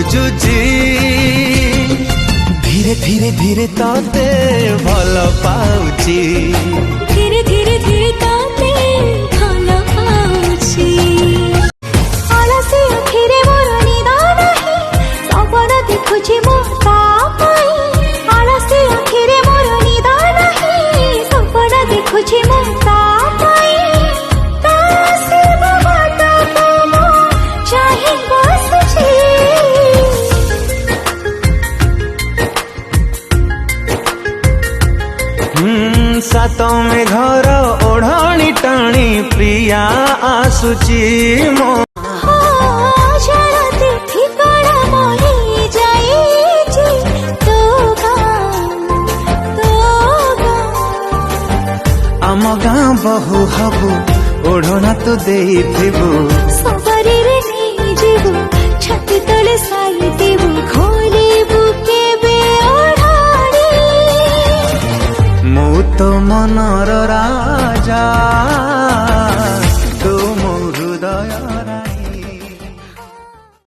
खोजुची धीरे धीरे धीरे ताते भल पाउची धीरे धीरे धीरे ताते भल पाउची आलसी आखिरे मोर निद नाही सपन देखुची मो तापाई आलसी आखिरे मोर निद नाही सपन देखुची मो तापाई तासे बाटा को चाहे बसुची सातों में घर ओढ़ाणी टाणी प्रिया आसुची मो आम गाँ बहु हबु ओढ़ना तो देइथिबु सवारी रे नहीं जीवु छाती तले साई देबु खोलिबु केबे ओढ़ाणी मु तो मनर राजा